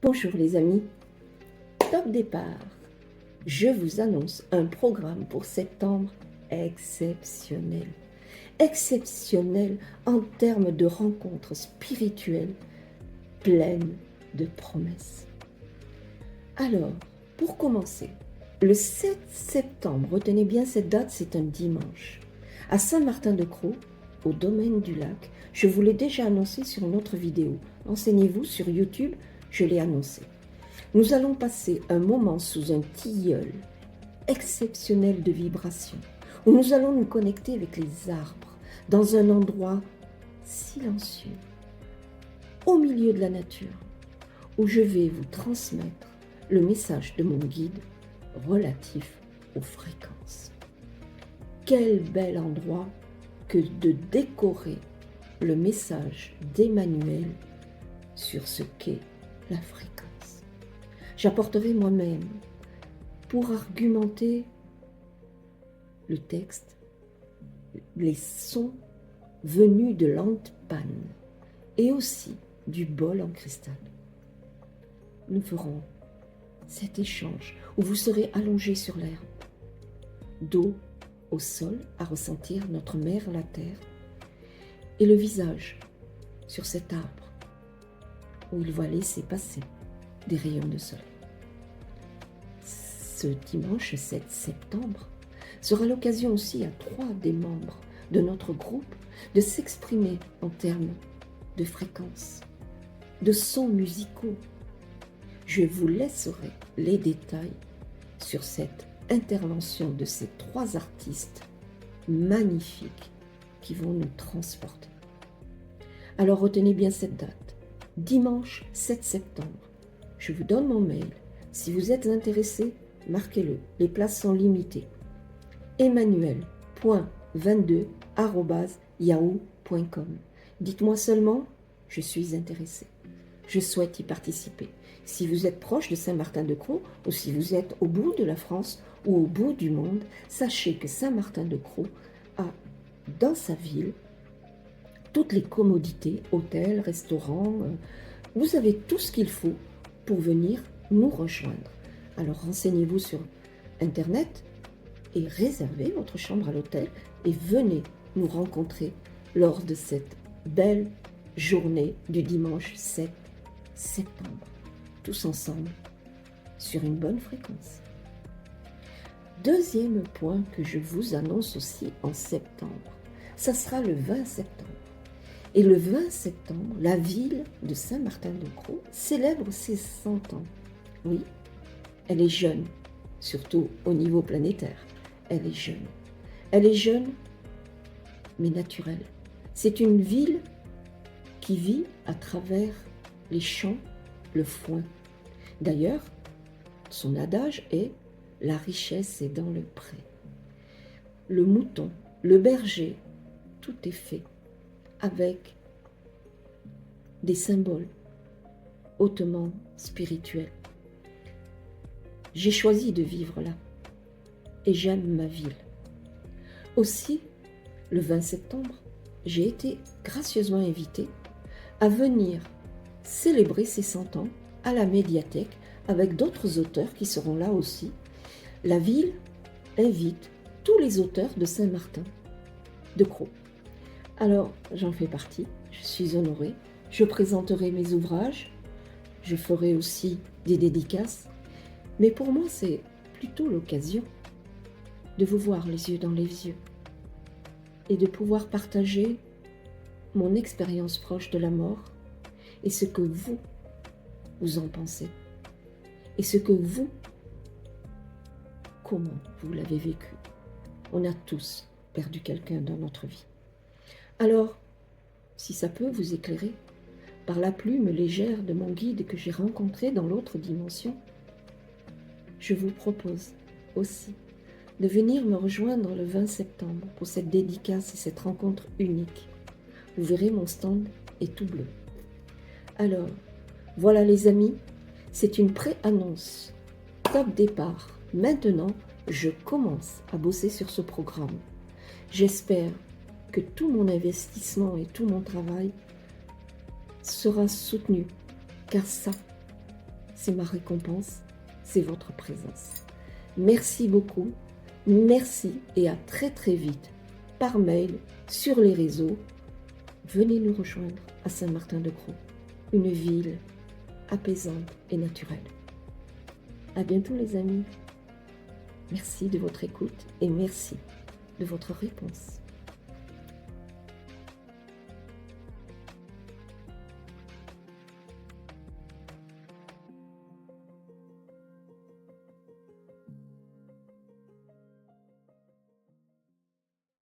Bonjour les amis, top départ. Je vous annonce un programme pour septembre exceptionnel. Exceptionnel en termes de rencontres spirituelles pleines de promesses. Alors, pour commencer, le 7 septembre, retenez bien cette date, c'est un dimanche. À Saint-Martin-de-Crau, au domaine du lac, je vous l'ai déjà annoncé sur une autre vidéo. Renseignez-vous sur YouTube, je l'ai annoncé. Nous allons passer un moment sous un tilleul exceptionnel de vibrations, où nous allons nous connecter avec les arbres, dans un endroit silencieux, au milieu de la nature, où je vais vous transmettre le message de mon guide relatif aux fréquences. Quel bel endroit que de décorer le message d'Emmanuel sur ce qu'est la fréquence. J'apporterai moi-même, pour argumenter le texte, les sons venus de l'antpan et aussi du bol en cristal. Nous ferons cet échange où vous serez allongés sur l'herbe, dos au sol à ressentir notre mère, la terre, et le visage sur cet arbre où il va laisser passer des rayons de soleil. Ce dimanche 7 septembre sera l'occasion aussi à 3 des membres de notre groupe de s'exprimer en termes de fréquences, de sons musicaux. Je vous laisserai les détails sur cette intervention de ces 3 artistes magnifiques qui vont nous transporter. Alors retenez bien cette date, dimanche 7 septembre. Je vous donne mon mail. Si vous êtes intéressé, marquez-le. Les places sont limitées. emmanuel.22@yahoo.com. Dites-moi seulement, je suis intéressé. Je souhaite y participer. Si vous êtes proche de Saint-Martin-de-Crau ou si vous êtes au bout de la France ou au bout du monde, sachez que Saint-Martin-de-Crau a dans sa ville toutes les commodités, hôtels, restaurants. Vous avez tout ce qu'il faut pour venir nous rejoindre. Alors renseignez-vous sur Internet et réservez votre chambre à l'hôtel et venez nous rencontrer lors de cette belle journée du dimanche 7 septembre. Tous ensemble sur une bonne fréquence. Deuxième point que je vous annonce aussi en septembre, ça sera le 20 septembre. Et le 20 septembre, la ville de Saint-Martin-de-Crau célèbre ses 100 ans. Oui, elle est jeune, surtout au niveau planétaire. Elle est jeune. Elle est jeune, mais naturelle. C'est une ville qui vit à travers les champs, le foin. D'ailleurs, son adage est « la richesse est dans le pré ». Le mouton, le berger, tout est fait avec des symboles hautement spirituels. J'ai choisi de vivre là et j'aime ma ville. Aussi, le 20 septembre, j'ai été gracieusement invitée à venir célébrer ses 100 ans à la médiathèque avec d'autres auteurs qui seront là aussi. La ville invite tous les auteurs de Saint-Martin-de-Crau. Alors, j'en fais partie, je suis honorée. Je présenterai mes ouvrages, je ferai aussi des dédicaces. Mais pour moi, c'est plutôt l'occasion de vous voir les yeux dans les yeux et de pouvoir partager mon expérience proche de la mort et ce que vous en pensez et ce que vous, comment vous l'avez vécu. On a tous perdu quelqu'un dans notre vie. Alors, si ça peut vous éclairer, par la plume légère de mon guide que j'ai rencontré dans l'autre dimension, je vous propose aussi de venir me rejoindre le 20 septembre pour cette dédicace et cette rencontre unique. Vous verrez, mon stand est tout bleu. Alors, voilà les amis, c'est une pré-annonce. Top départ. Maintenant, je commence à bosser sur ce programme. J'espère que tout mon investissement et tout mon travail sera soutenu, car ça, c'est ma récompense, c'est votre présence. Merci beaucoup, merci et à très très vite, par mail, sur les réseaux. Venez nous rejoindre à Saint-Martin-de-Crau, une ville apaisante et naturelle. À bientôt les amis. Merci de votre écoute et merci de votre réponse.